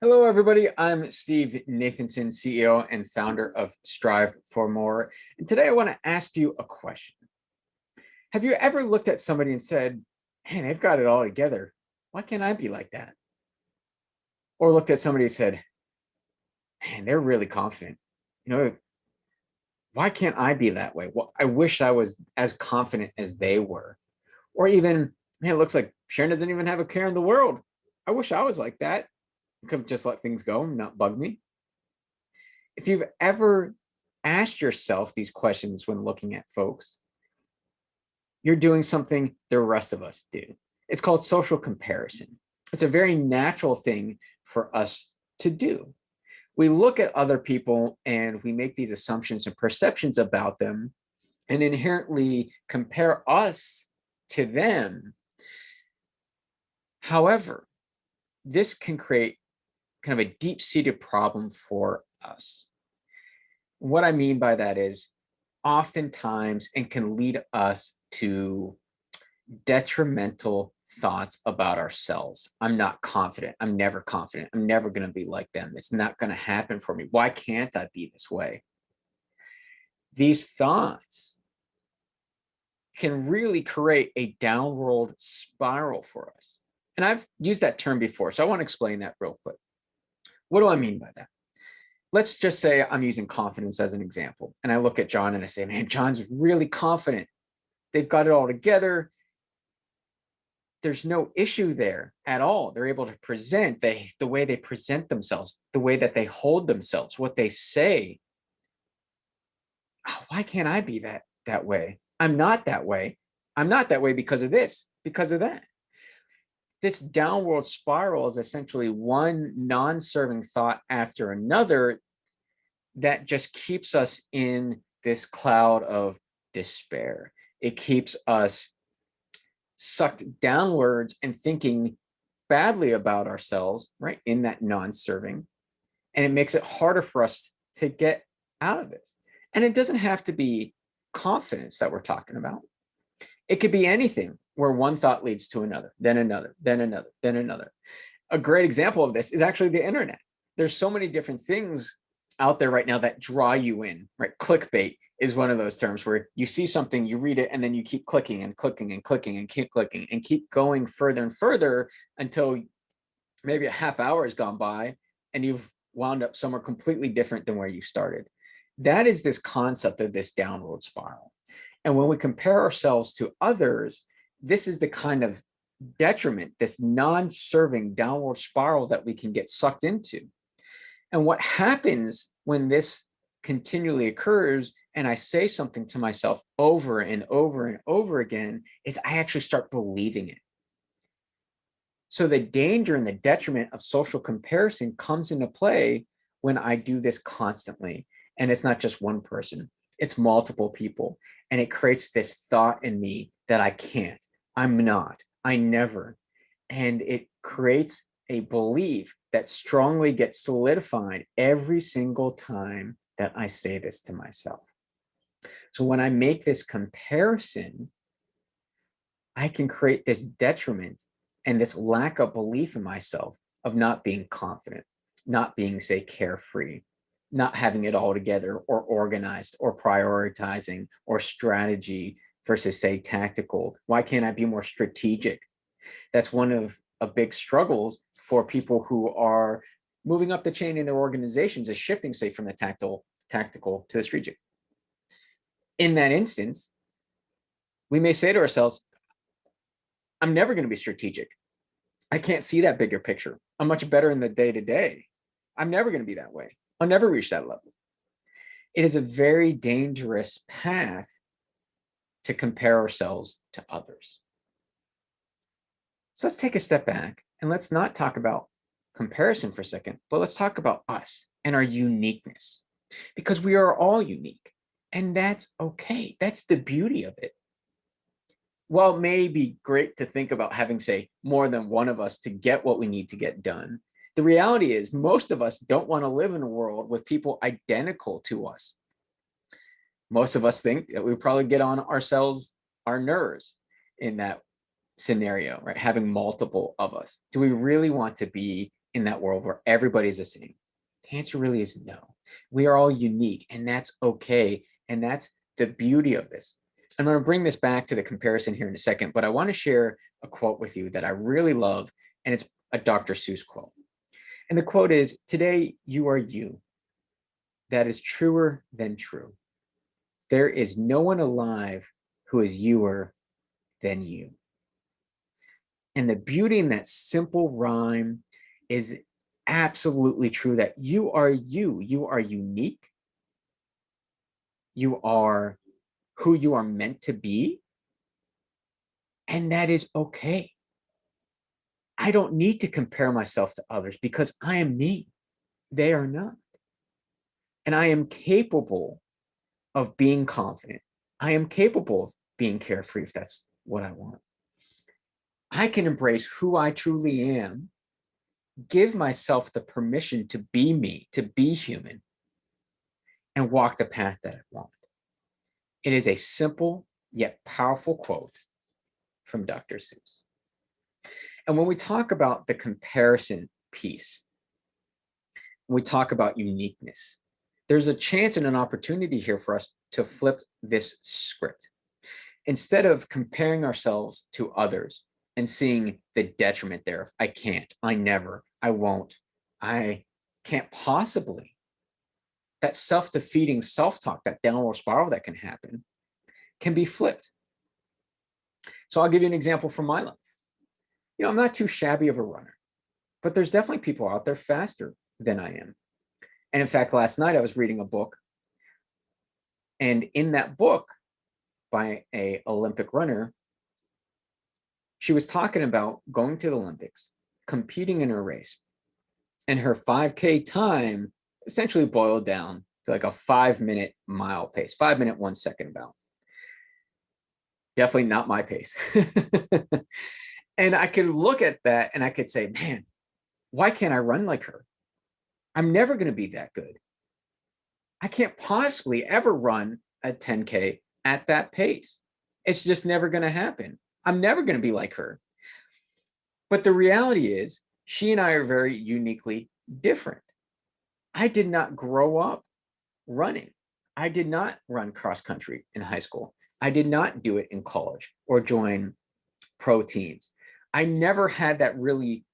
Hello, everybody. I'm Steve Nathanson, CEO and founder of Strive for More. And today I want to ask you a question. Have you ever looked at somebody and said, man, they've got it all together. Why can't I be like that? Or looked at somebody and said, man, they're really confident. You know, why can't I be that way? Well, I wish I was as confident as they were. Or even, man, it looks like Sharon doesn't even have a care in the world. I wish I was like that. I could just let things go and not bug me. If you've ever asked yourself these questions when looking at folks, you're doing something the rest of us do. It's called social comparison. It's a very natural thing for us to do. We look at other people and we make these assumptions and perceptions about them and inherently compare us to them. However, this can create kind of a deep-seated problem for us. What I mean by that is oftentimes it can lead us to detrimental thoughts about ourselves. I'm not confident. I'm never confident. I'm never going to be like them. It's not going to happen for me. Why can't I be this way? These thoughts can really create a downward spiral for us. And I've used that term before, so I want to explain that real quick. What do I mean by that? Let's just say I'm using confidence as an example. And I look at John and I say, man, John's really confident. They've got it all together. There's no issue there at all. They're able to present the way they present themselves, the way that they hold themselves, what they say. Oh, why can't I be that way? I'm not that way. I'm not that way because of this, because of that. This downward spiral is essentially one non-serving thought after another that just keeps us in this cloud of despair. It keeps us sucked downwards and thinking badly about ourselves, right, in that non-serving. And it makes it harder for us to get out of this. And it doesn't have to be confidence that we're talking about. It could be anything where one thought leads to another, then another, then another, then another. A great example of this is actually the internet. There's so many different things out there right now that draw you in, right? Clickbait is one of those terms where you see something, you read it, and then you keep clicking and clicking and clicking and keep clicking and keep going further and further until maybe a half hour has gone by and you've wound up somewhere completely different than where you started. That is this concept of this downward spiral. And when we compare ourselves to others, this is the kind of detriment, this non-serving downward spiral that we can get sucked into. And what happens when this continually occurs and I say something to myself over and over and over again is I actually start believing it. So the danger and the detriment of social comparison comes into play when I do this constantly. And it's not just one person, it's multiple people. And it creates this thought in me that I can't, I'm not, I never. And it creates a belief that strongly gets solidified every single time that I say this to myself. So when I make this comparison, I can create this detriment and this lack of belief in myself of not being confident, not being, say, carefree, not having it all together or organized or prioritizing or strategy versus, say, tactical. Why can't I be more strategic? That's one of a big struggles for people who are moving up the chain in their organizations is shifting, say, from the tactical to the strategic. In that instance, we may say to ourselves, I'm never going to be strategic. I can't see that bigger picture. I'm much better in the day-to-day. I'm never going to be that way. I'll never reach that level. It is a very dangerous path to compare ourselves to others. So let's take a step back and let's not talk about comparison for a second, but let's talk about us and our uniqueness, because we are all unique, and that's okay. That's the beauty of it. While it may be great to think about having, say, more than one of us to get what we need to get done, the reality is most of us don't want to live in a world with people identical to us. Most of us think that we probably get on our nerves in that scenario, right? Having multiple of us. Do we really want to be in that world where everybody's the same? The answer really is no. We are all unique, and that's okay. And that's the beauty of this. I'm going to bring this back to the comparison here in a second, but I want to share a quote with you that I really love, and it's a Dr. Seuss quote. And the quote is, "Today you are you. That is truer than true. There is no one alive who is youer than you." And the beauty in that simple rhyme is absolutely true, that you are you. You are unique. You are who you are meant to be. And that is okay. I don't need to compare myself to others because I am me. They are not. And I am capable of being confident. I am capable of being carefree if that's what I want. I can embrace who I truly am, give myself the permission to be me, to be human, and walk the path that I want. It is a simple yet powerful quote from Dr. Seuss. And when we talk about the comparison piece, when we talk about uniqueness, there's a chance and an opportunity here for us to flip this script. Instead of comparing ourselves to others and seeing the detriment there, I can't, I never, I won't, I can't possibly, that self-defeating self-talk, that downward spiral that can happen, can be flipped. So I'll give you an example from my life. I'm not too shabby of a runner, but there's definitely people out there faster than I am. And in fact, last night I was reading a book, and in that book by an Olympic runner, she was talking about going to the Olympics, competing in a race, and her 5K time essentially boiled down to like a 5-minute mile pace, 5-minute, 1 second bout. Definitely not my pace. And I could look at that and I could say, man, why can't I run like her? I'm never going to be that good. I can't possibly ever run a 10K at that pace. It's just never going to happen. I'm never going to be like her. But the reality is, she and I are very uniquely different. I did not grow up running. I did not run cross country in high school. I did not do it in college or join pro teams. I never had that really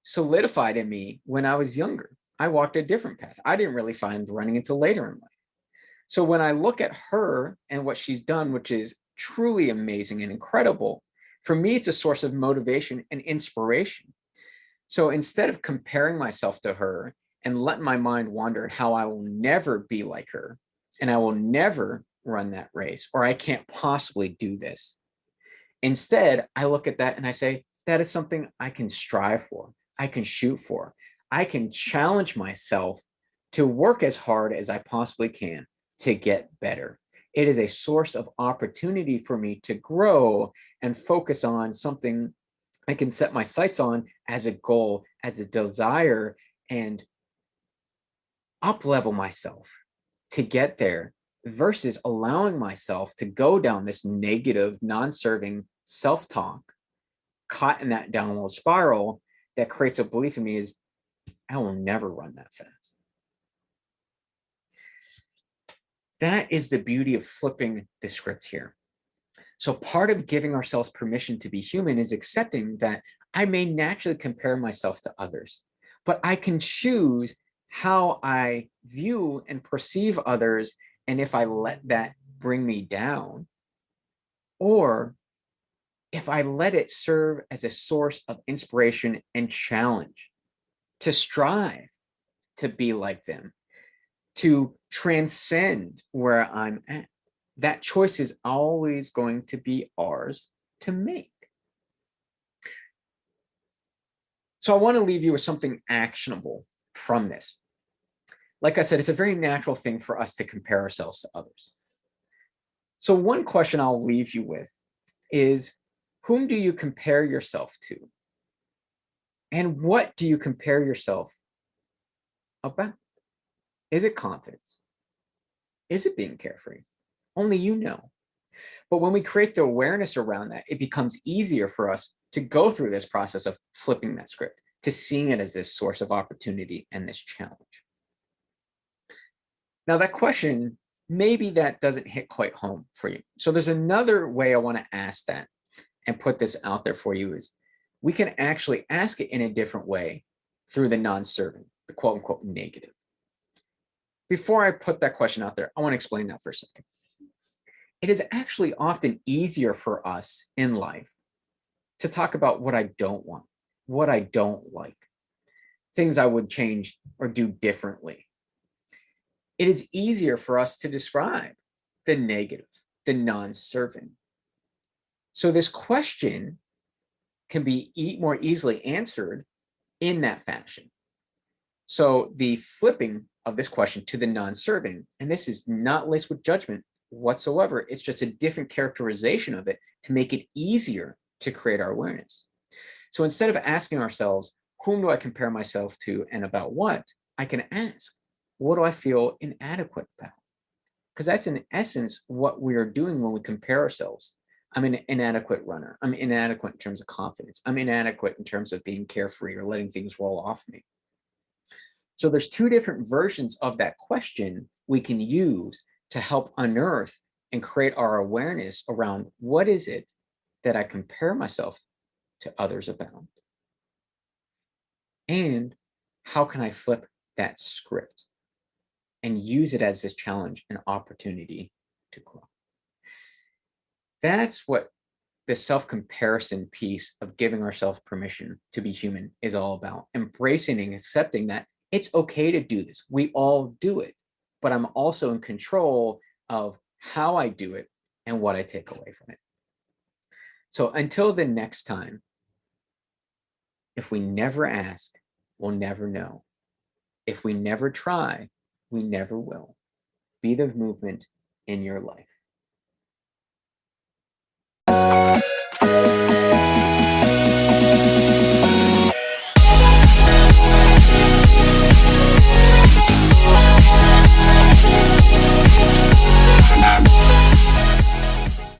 solidified in me when I was younger. I walked a different path. I didn't really find running until later in life. So when I look at her and what she's done, which is truly amazing and incredible, for me, it's a source of motivation and inspiration. So instead of comparing myself to her and letting my mind wander at how I will never be like her, and I will never run that race, or I can't possibly do this, instead, I look at that and I say, that is something I can strive for. I can shoot for. I can challenge myself to work as hard as I possibly can to get better. It is a source of opportunity for me to grow and focus on something I can set my sights on as a goal, as a desire, and up-level myself to get there, versus allowing myself to go down this negative, non-serving self-talk, caught in that downward spiral that creates a belief in me is, I will never run that fast. That is the beauty of flipping the script here. So part of giving ourselves permission to be human is accepting that I may naturally compare myself to others, but I can choose how I view and perceive others, and if I let that bring me down, or if I let it serve as a source of inspiration and challenge to strive to be like them, to transcend where I'm at. That choice is always going to be ours to make. So I want to leave you with something actionable from this. Like I said, it's a very natural thing for us to compare ourselves to others. So one question I'll leave you with is, whom do you compare yourself to? And what do you compare yourself about? Is it confidence? Is it being carefree? Only you know. But when we create the awareness around that, it becomes easier for us to go through this process of flipping that script, to seeing it as this source of opportunity and this challenge. Now, that question, maybe that doesn't hit quite home for you. So there's another way I want to ask that and put this out there for you is we can actually ask it in a different way through the non-serving, the quote unquote negative. Before I put that question out there, I want to explain that for a second. It is actually often easier for us in life to talk about what I don't want, what I don't like, things I would change or do differently. It is easier for us to describe the negative, the non-serving. So this question can be more easily answered in that fashion. So the flipping of this question to the non-serving, and this is not laced with judgment whatsoever, it's just a different characterization of it to make it easier to create our awareness. So instead of asking ourselves, whom do I compare myself to and about what, I can ask, what do I feel inadequate about? Because that's in essence what we are doing when we compare ourselves. I'm an inadequate runner. I'm inadequate in terms of confidence. I'm inadequate in terms of being carefree or letting things roll off me. So there's two different versions of that question we can use to help unearth and create our awareness around what is it that I compare myself to others about? And how can I flip that script and use it as this challenge and opportunity to grow? That's what the self-comparison piece of giving ourselves permission to be human is all about. Embracing and accepting that it's okay to do this. We all do it, but I'm also in control of how I do it and what I take away from it. So until the next time, if we never ask, we'll never know. If we never try, we never will. Be the movement in your life.